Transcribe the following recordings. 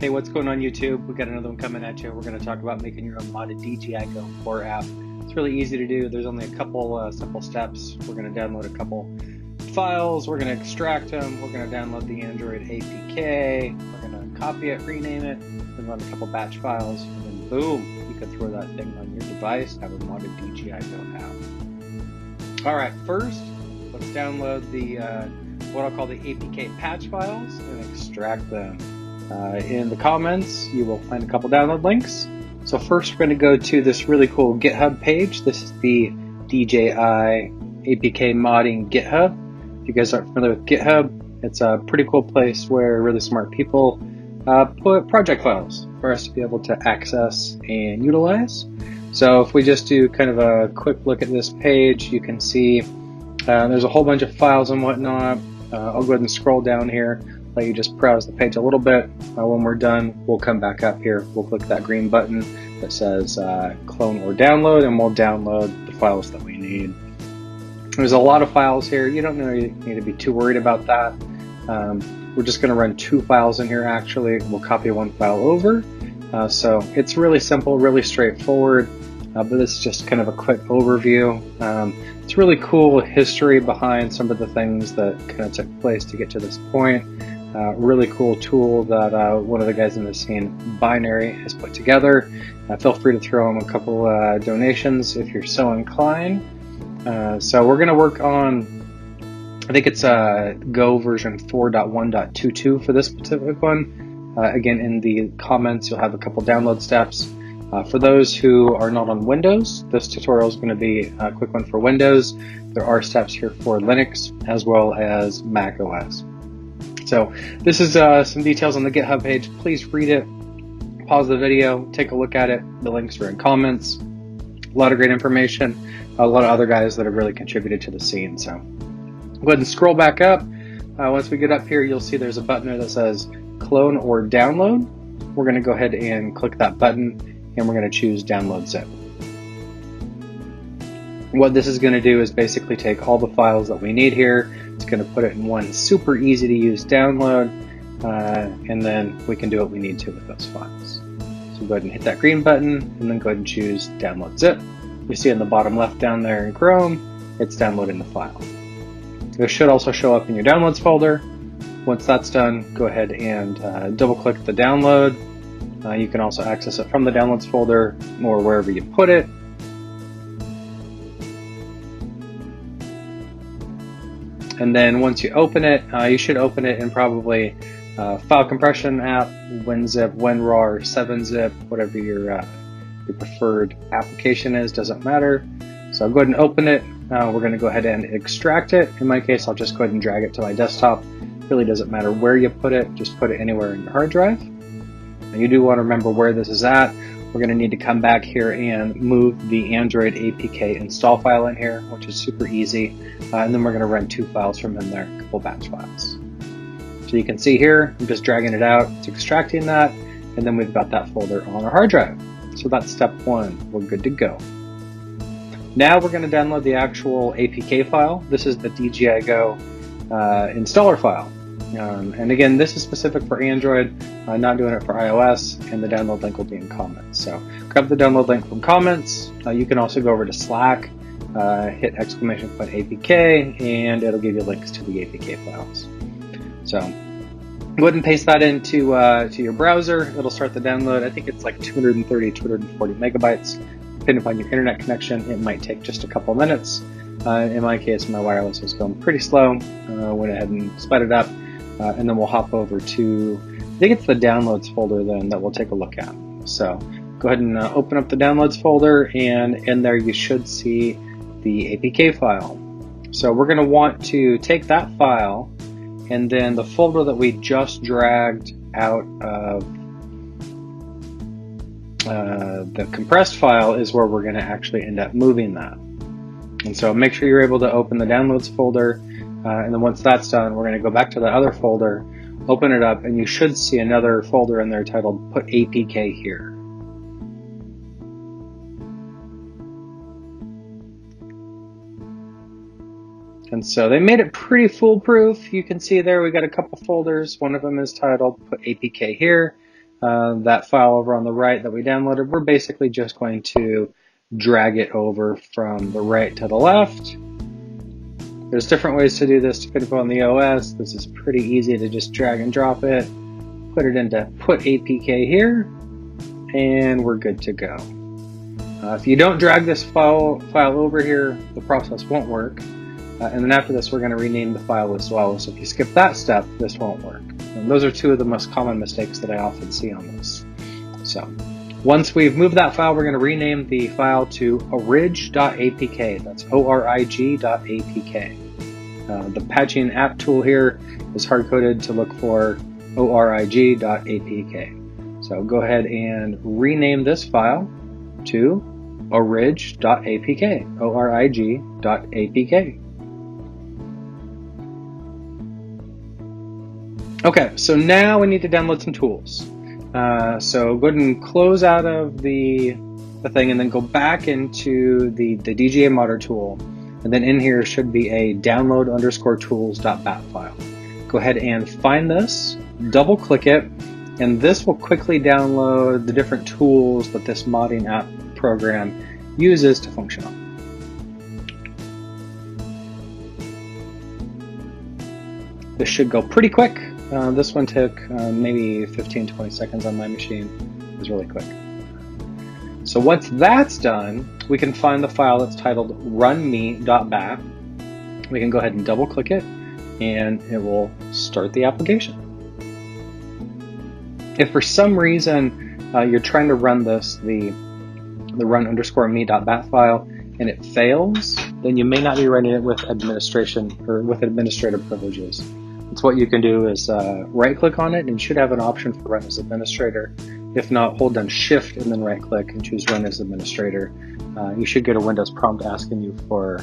Hey, what's going on YouTube? We got another one coming at you. We're going to talk about making your own modded DJI Go 4 app. It's really easy to do. There's only a couple simple steps. We're going to download a couple files. We're going to extract them. We're going to download the Android APK. We're going to copy it, rename it, then run a couple batch files, and then boom, you can throw that thing on your device, have a modded DJI Go app. All right, first, let's download the what I'll call the APK patch files and extract them. In the comments, you will find a couple download links. So first, we're going to go to this really cool GitHub page. This is the DJI APK modding GitHub. If you guys aren't familiar with GitHub, it's a pretty cool place where really smart people put project files for us to be able to access and utilize. So if we just do kind of a quick look at this page, you can see there's a whole bunch of files and whatnot. I'll go ahead and scroll down here. Let you just browse the page a little bit. When we're done, we'll come back up here. We'll click that green button that says clone or download, and we'll download the files that we need. There's a lot of files here. You don't really need to be too worried about that. We're just going to run 2 files in here actually. We'll copy 1 file over. So it's really simple, really straightforward, but this is just kind of a quick overview. It's really cool history behind some of the things that kind of took place to get to this point. Really cool tool that one of the guys in the scene, Binary, has put together. Feel free to throw him a couple donations if you're so inclined. So we're going to work on, I think it's Go version 4.1.22 for this specific one. Again, in the comments, you'll have a couple download steps. For those who are not on Windows, this tutorial is going to be a quick one for Windows. There are steps here for Linux as well as Mac OS. So this is some details on the GitHub page. Please read it, pause the video, take a look at it. The links are in comments. A lot of great information. A lot of other guys that have really contributed to the scene. So go ahead and scroll back up. Once we get up here, you'll see there's a button there that says clone or download. We're going to go ahead and click that button, and we're going to choose download zip. What this is going to do is basically take all the files that we need here. It's going to put it in one super easy to use download, and then we can do what we need to with those files. So go ahead and hit that green button, and then go ahead and choose download zip. You see in the bottom left down there in Chrome, it's downloading the file. This should also show up in your downloads folder. Once that's done, go ahead and double click the download. You can also access it from the downloads folder or wherever you put it. And then once you open it, you should open it in probably file compression app, WinZip, WinRAR, or 7-zip, whatever your preferred application is, doesn't matter. So I'll go ahead and open it. We're going to go ahead and extract it. In my case, I'll just go ahead and drag it to my desktop. It really doesn't matter where you put it, just put it anywhere in your hard drive. Now you do want to remember where this is at. We're going to need to come back here and move the Android APK install file in here, which is super easy. And then we're going to run 2 files from in there, a couple batch files. So you can see here, I'm just dragging it out, it's extracting that, and then we've got that folder on our hard drive. So that's step 1, we're good to go. Now we're going to download the actual APK file. This is the DJI Go installer file. And again, this is specific for Android, not doing it for iOS, and the download link will be in comments. So grab the download link from comments. You can also go over to Slack, hit !APK, and it'll give you links to the APK files. So go ahead and paste that into to your browser. It'll start the download. I think it's like 230, 240 megabytes. Depending upon your internet connection, it might take just a couple minutes. In my case, my wireless was going pretty slow. Went ahead and sped it up. And then we'll hop over to, I think it's the downloads folder then that we'll take a look at. So go ahead and open up the downloads folder, and in there you should see the APK file. So we're going to want to take that file, and then the folder that we just dragged out of the compressed file is where we're going to actually end up moving that. And so make sure you're able to open the downloads folder. And then once that's done, we're going to go back to the other folder, open it up, and you should see another folder in there titled Put APK Here. And so they made it pretty foolproof. You can see there we got a couple folders. One of them is titled Put APK Here. that file over on the right that we downloaded, we're basically just going to drag it over from the right to the left. There's different ways to do this depending on the OS. This is pretty easy to just drag and drop it, put it into put APK here, and we're good to go. If you don't drag this file over here, the process won't work. And then after this, we're going to rename the file as well. So if you skip that step, this won't work. And those are two of the most common mistakes that I often see on this. So once we've moved that file, we're going to rename the file to orig.apk. That's orig.apk. The patching app tool here is hard-coded to look for orig.apk. So go ahead and rename this file to orig.apk, orig.apk. Okay, so now we need to download some tools. So go ahead and close out of the thing and then go back into the DJI modder tool. And then in here should be a download_tools.bat file. Go ahead and find this, double click it, and this will quickly download the different tools that this modding app program uses to function on. This should go pretty quick. This one took maybe 15-20 seconds on my machine. It was really quick. So once that's done, we can find the file that's titled runme.bat. We can go ahead and double click it, and it will start the application. If for some reason you're trying to run this, the run_me.bat file, and it fails, then you may not be running it with administration or with administrative privileges. So what you can do is right click on it, and you should have an option for run as administrator. If not, hold down shift and then right click and choose run as administrator. You should get a Windows prompt asking you for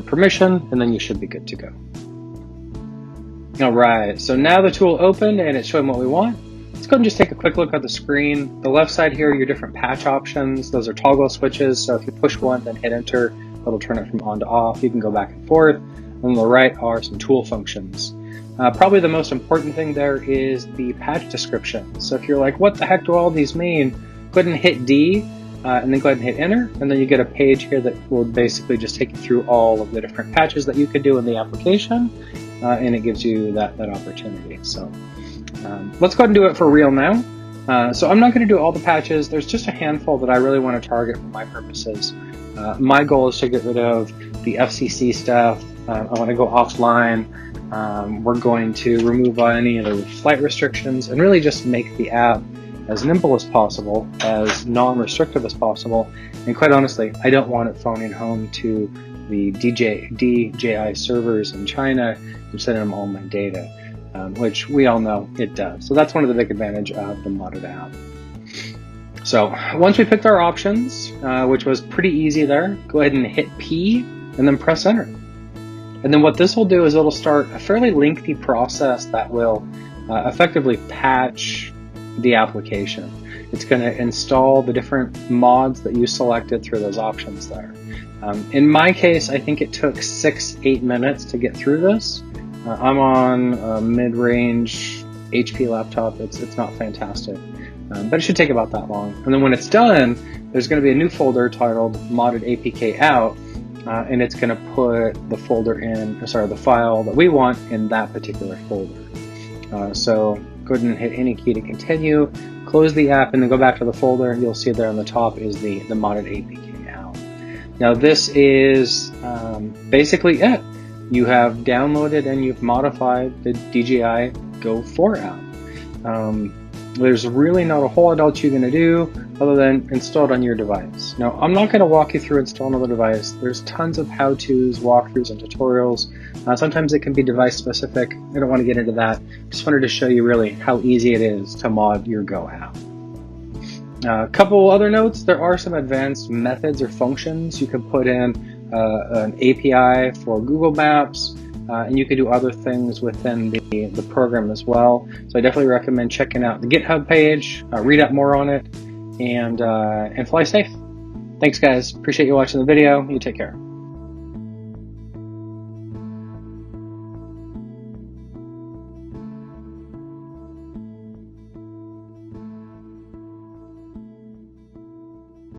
permission, and then you should be good to go. All right, so now the tool opened and it's showing what we want. Let's go ahead and just take a quick look at the screen. The left side here are your different patch options. Those are toggle switches, so if you push one, then hit enter, it'll turn it from on to off. You can go back and forth. On the right are some tool functions. Probably the most important thing there is the patch description. So if you're like, what the heck do all these mean? Go ahead and hit D, and then go ahead and hit enter, and then you get a page here that will basically just take you through all of the different patches that you could do in the application, and it gives you that opportunity. So let's go ahead and do it for real now. So I'm not going to do all the patches. There's just a handful that I really want to target for my purposes. My goal is to get rid of the FCC stuff. I want to go offline. We're going to remove any of the flight restrictions and really just make the app as nimble as possible, as non-restrictive as possible. And quite honestly, I don't want it phoning home to the DJI servers in China and sending them all my data, which we all know it does. So that's one of the big advantages of the modded app. So once we picked our options, which was pretty easy there, go ahead and hit P and then press enter. And then what this will do is it'll start a fairly lengthy process that will effectively patch the application. It's going to install the different mods that you selected through those options there. In my case, I think it took 6-8 minutes to get through this. I'm on a mid-range HP laptop. It's not fantastic, but it should take about that long. And then when it's done, there's going to be a new folder titled modded APK out, and it's going to put the the file that we want in that particular folder. So go ahead and hit any key to continue, close the app, and then go back to the folder. You'll see there on the top is the modded APK out. Now this is basically it. You have downloaded and you've modified the DJI Go 4 app. There's really not a whole lot else you're going to do other than install it on your device. Now, I'm not going to walk you through installing on the device. There's tons of how-tos, walkthroughs, and tutorials. Sometimes it can be device specific. I don't want to get into that. Just wanted to show you really how easy it is to mod your Go app. A couple other notes. There are some advanced methods or functions. You can put in an API for Google Maps, and you can do other things within the program as well. So I definitely recommend checking out the GitHub page, read up more on it, and fly safe. Thanks guys, appreciate you watching the video. You take care.